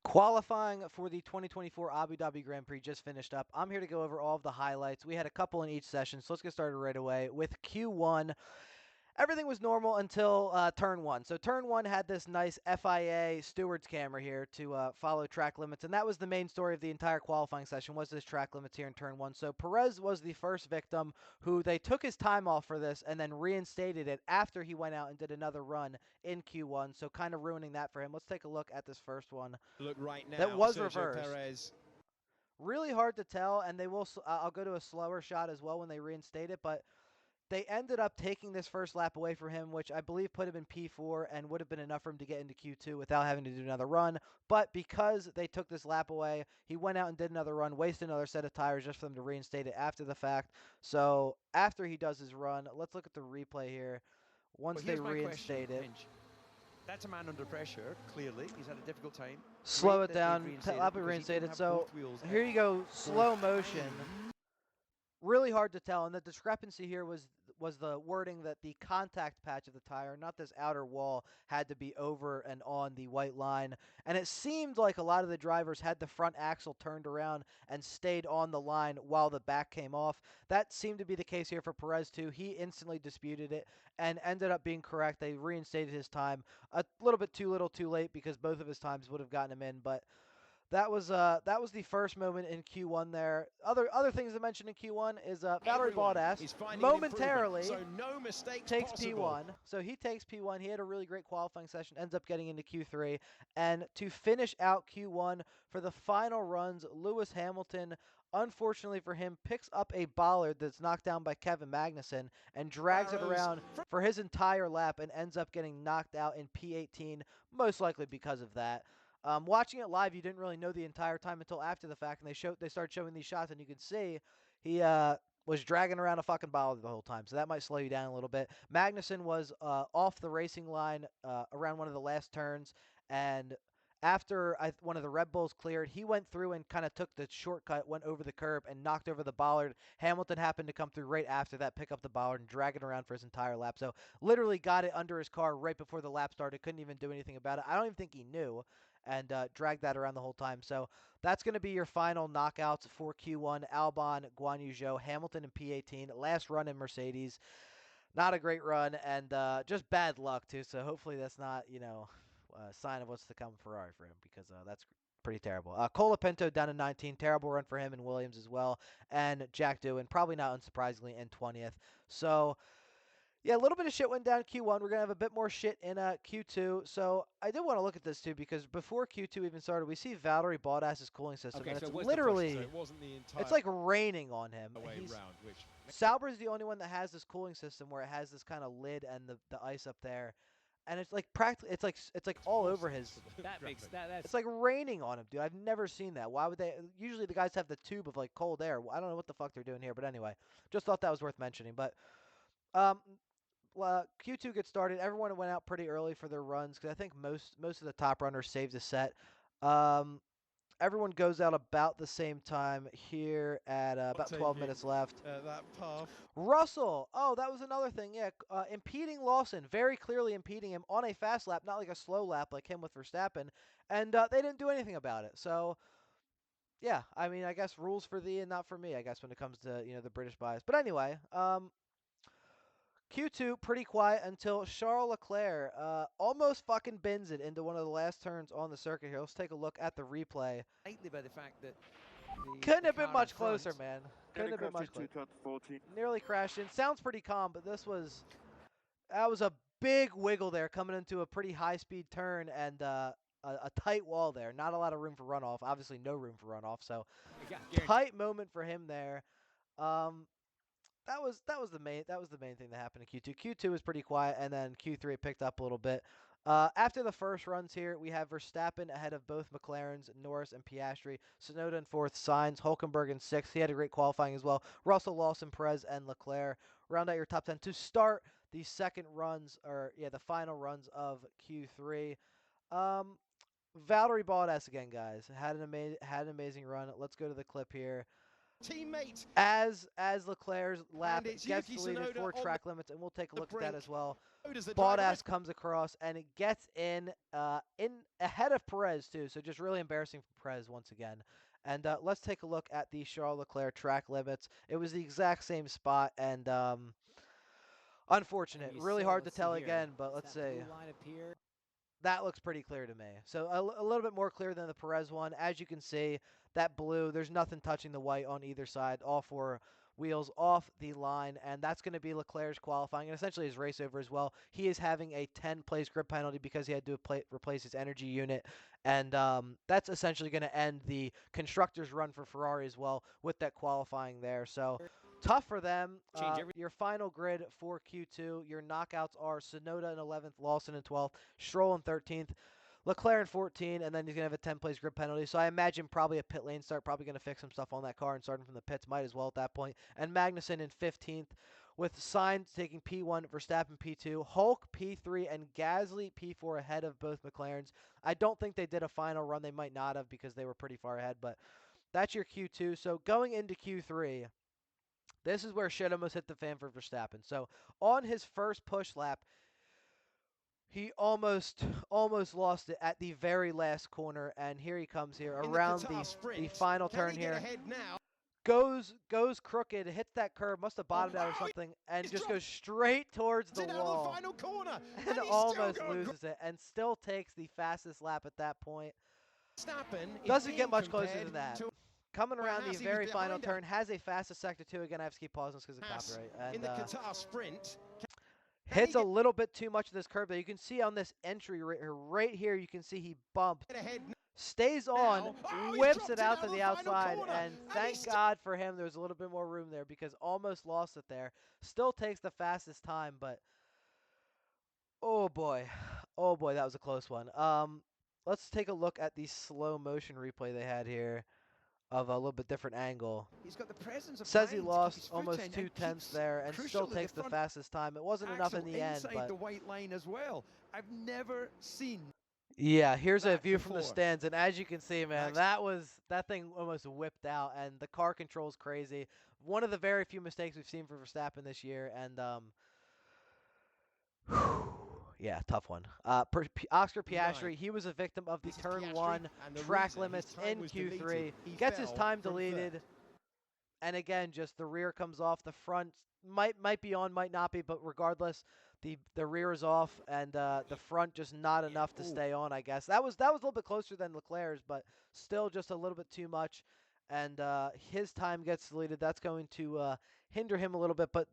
Qualifying for the 2024 Abu Dhabi Grand Prix just finished up. I'm here to go over all of the highlights. We had a couple in each session, so let's get started right away. With Q1, everything was normal until turn one. So turn one had this nice FIA stewards camera here to follow track limits, and that was the main story of the entire qualifying session was this track limits here in turn one. So Perez was the first victim who they took his time off for this and then reinstated it after he went out and did another run in Q1, so kind of ruining that for him. Let's take a look at this first one. Look right now, that was Sergio reversed. Perez. Really hard to tell, and they will. I'll go to a slower shot as well when they reinstate it, but they ended up taking this first lap away from him, which I believe put him in P4 and would have been enough for him to get into Q2 without having to do another run. But because they took this lap away, he went out and did another run, wasted another set of tires just for them to reinstate it after the fact. So after he does his run, let's look at the replay here. Once they reinstate it. That's a man under pressure, clearly. He's had a difficult time. Slow it down, lap it reinstated. So here you go, slow motion. Really hard to tell, and the discrepancy here was the wording that the contact patch of the tire, not this outer wall, had to be over and on the white line. And it seemed like a lot of the drivers had the front axle turned around and stayed on the line while the back came off. That seemed to be the case here for Perez too. He instantly disputed it and ended up being correct. They reinstated his time a little bit too little too late because both of his times would have gotten him in, but that was the first moment in Q1 there. Other things to mention in Q1 is Valtteri Bottas momentarily takes P1. So he takes P1. He had a really great qualifying session, ends up getting into Q3. And to finish out Q1 for the final runs, Lewis Hamilton, unfortunately for him, picks up a bollard that's knocked down by Kevin Magnussen and drags it around for his entire lap and ends up getting knocked out in P18, most likely because of that. Watching it live, you didn't really know the entire time until after the fact, and they started showing these shots, and you could see he was dragging around a fucking bollard the whole time, so that might slow you down a little bit. Magnussen was off the racing line around one of the last turns, and after one of the Red Bulls cleared, he went through and kind of took the shortcut, went over the curb, and knocked over the bollard. Hamilton happened to come through right after that, pick up the bollard, and drag it around for his entire lap. So literally got it under his car right before the lap started. Couldn't even do anything about it. I don't even think he knew, and dragged that around the whole time. So that's going to be your final knockouts for Q1. Albon, Guan Yu Zhou, Hamilton in P18. Last run in Mercedes. Not a great run, and just bad luck, too. So hopefully that's not, a sign of what's to come Ferrari for him, because that's pretty terrible. Colapinto down to 19. Terrible run for him and Williams as well. And Jack Doohan, probably not unsurprisingly, in 20th. So yeah, a little bit of shit went down Q1. We're going to have a bit more shit in Q2. So I did want to look at this, too, because before Q2 even started, we see Valtteri Bottas' cooling system. Okay, and so it's literally, so it wasn't the entire it's like raining on him. Round, Sauber's the only one that has this cooling system where it has this kind of lid and the ice up there. And it's like practically, it's like all over his. It's like raining on him, dude. I've never seen that. Why would they? Usually the guys have the tube of like cold air. I don't know what the fuck they're doing here, but anyway, just thought that was worth mentioning. But Q2 gets started. Everyone went out pretty early for their runs because I think most of the top runners saved a set. Everyone goes out about the same time here at about 12 minutes left. That path. Russell. Oh, that was another thing. Yeah, impeding Lawson, very clearly impeding him on a fast lap, not like a slow lap like him with Verstappen. And they didn't do anything about it. So yeah, I mean, I guess rules for thee and not for me, I guess, when it comes to, the British bias. But anyway, Q2, pretty quiet until Charles Leclerc almost fucking bends it into one of the last turns on the circuit here. Let's take a look at the replay. By the fact that couldn't have been much closer, man. Couldn't have been much closer. Nearly crashed in. Sounds pretty calm, but that was a big wiggle there coming into a pretty high-speed turn and a tight wall there. Not a lot of room for runoff. Obviously, no room for runoff. So tight moment for him there. That was the main thing that happened in Q2. Q2 was pretty quiet, and then Q3 picked up a little bit. After the first runs here, we have Verstappen ahead of both McLarens, Norris and Piastri. Tsunoda in fourth, Sainz, Hulkenberg in sixth. He had a great qualifying as well. Russell, Lawson, Perez, and Leclerc. Round out your top 10 to start the the final runs of Q3. Valtteri Bottas again, guys. Had an amazing run. Let's go to the clip here. Teammate. As Leclerc's lap it's gets Yuki deleted Tsunoda for on track limits, and we'll take a the look at that brink. as well. So does the driver. Bottas comes across, and it gets in ahead of Perez too. So just really embarrassing for Perez once again. And let's take a look at the Charles Leclerc track limits. It was the exact same spot, and unfortunate. Really hard to tell again, but let's see. That looks pretty clear to me. So a little bit more clear than the Perez one. As you can see, that blue, there's nothing touching the white on either side. All four wheels off the line, and that's going to be Leclerc's qualifying and essentially his race over as well. He is having a 10-place grip penalty because he had to replace his energy unit, and that's essentially going to end the constructors' run for Ferrari as well with that qualifying there. So tough for them. Your final grid for Q2, your knockouts are Tsunoda in 11th, Lawson in 12th, Stroll in 13th, Leclerc in 14, and then he's going to have a 10-place grid penalty. So I imagine probably a pit lane start, probably going to fix some stuff on that car and starting from the pits, might as well at that point. And Magnussen in 15th, with Sainz taking P1, Verstappen P2, Hulk P3, and Gasly P4 ahead of both McLarens. I don't think they did a final run. They might not have because they were pretty far ahead, but that's your Q2. So going into Q3, this is where shit almost hit the fan for Verstappen. So on his first push lap, he almost lost it at the very last corner, and here he comes here around the final turn here. Goes crooked, hits that curb, must have bottomed out or something, and just goes straight towards the wall and almost loses it, and still takes the fastest lap at that point. Doesn't get much closer than that. Coming around the very final turn, has a fastest sector too. Again, I have to keep pausing because of copyright. And hits a little bit too much of this curve. You can see on this entry right here, you can see he bumped. Stays on, whips it out to the outside, and thank God for him there was a little bit more room there because almost lost it there. Still takes the fastest time, but oh boy, that was a close one. Let's take a look at the slow motion replay they had here of a little bit different angle. He's got the presence of Says he lost almost 2/10 there and still takes the fastest time. It wasn't enough in the end, but the white line as well. I've never seen. Yeah, here's a view from the stands, and as you can see, man, that thing almost whipped out, and the car control's crazy. One of the very few mistakes we've seen for Verstappen this year, and yeah, tough one. Oscar Piastri, he was a victim of the turn 1 track limits in Q3. Gets his time deleted, and again, just the rear comes off. The front might be on, might not be, but regardless, the rear is off, and the front just not enough to stay on, I guess. That was a little bit closer than Leclerc's, but still just a little bit too much, and his time gets deleted. That's going to hinder him a little bit, but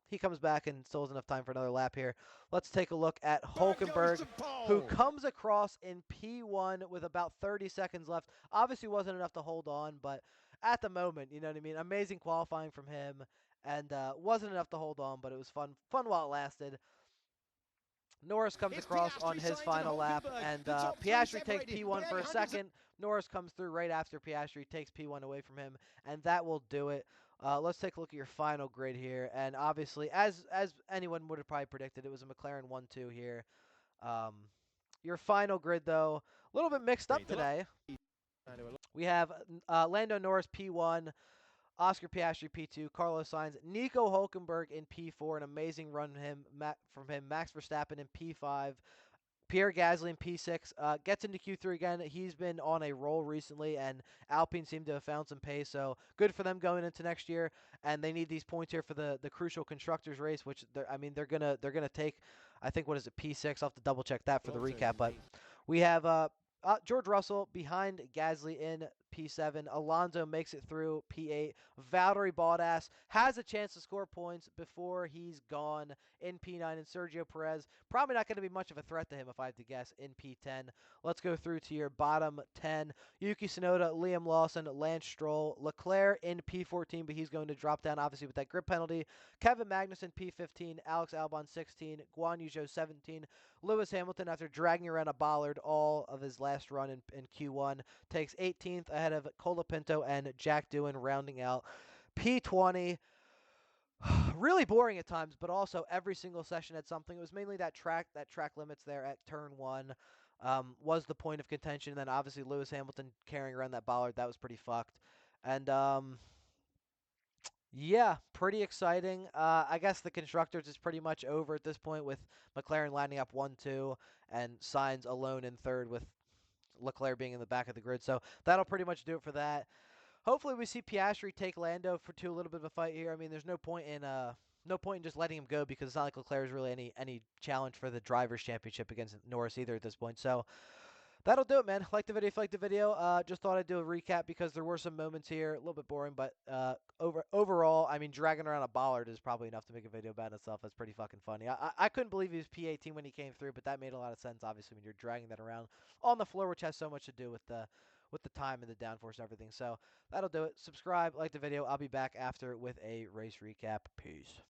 he comes back and still has enough time for another lap here. Let's take a look at Hülkenberg, who comes across in P1 with about 30 seconds left. Obviously wasn't enough to hold on, but at the moment, you know what I mean? Amazing qualifying from him, and wasn't enough to hold on, but it was fun while it lasted. Norris comes across on his final lap, and Piastri takes P1 for a second. Norris comes through right after Piastri takes P1 away from him, and that will do it. Let's take a look at your final grid here, and obviously, as anyone would have probably predicted, it was a McLaren 1-2 here. Your final grid, though, a little bit mixed up today. We have Lando Norris P1, Oscar Piastri P2, Carlos Sainz, Nico Hülkenberg in P4, an amazing run from him, Max Verstappen in P5, Pierre Gasly in P6, gets into Q3 again. He's been on a roll recently, and Alpine seem to have found some pace, so good for them going into next year, and they need these points here for the crucial constructors race, which they're gonna take. I think, what is it, P6? I'll have to double check that for the recap, but we have George Russell behind Gasly in P7. Alonso makes it through P8. Valtteri Bottas has a chance to score points before he's gone in P9. And Sergio Perez, probably not going to be much of a threat to him if I have to guess, in P10. Let's go through to your bottom 10. Yuki Tsunoda, Liam Lawson, Lance Stroll, Leclerc in P14, but he's going to drop down, obviously, with that grip penalty. Kevin Magnussen, P15. Alex Albon, 16. Guan Yu Zhou, 17. Lewis Hamilton, after dragging around a bollard all of his last run in Q1, takes 18th ahead of Colapinto and Jack Doohan, rounding out P20. Really boring at times, but also every single session had something. It was mainly that track limits there at turn 1 was the point of contention. And then obviously Lewis Hamilton carrying around that bollard, that was pretty fucked. And Yeah, pretty exciting. I guess the constructors is pretty much over at this point with McLaren lining up 1-2 and Sainz alone in third with Leclerc being in the back of the grid. So that'll pretty much do it for that. Hopefully we see Piastri take Lando to a little bit of a fight here. I mean, there's no point in just letting him go because it's not like Leclerc is really any challenge for the drivers' championship against Norris either at this point. So that'll do it, man. Like the video if you liked the video. Just thought I'd do a recap because there were some moments here, a little bit boring, but overall, I mean, dragging around a bollard is probably enough to make a video about itself. That's pretty fucking funny. I couldn't believe he was P18 when he came through, but that made a lot of sense, obviously, when you're dragging that around on the floor, which has so much to do with the time and the downforce and everything. So that'll do it. Subscribe, like the video. I'll be back after with a race recap. Peace.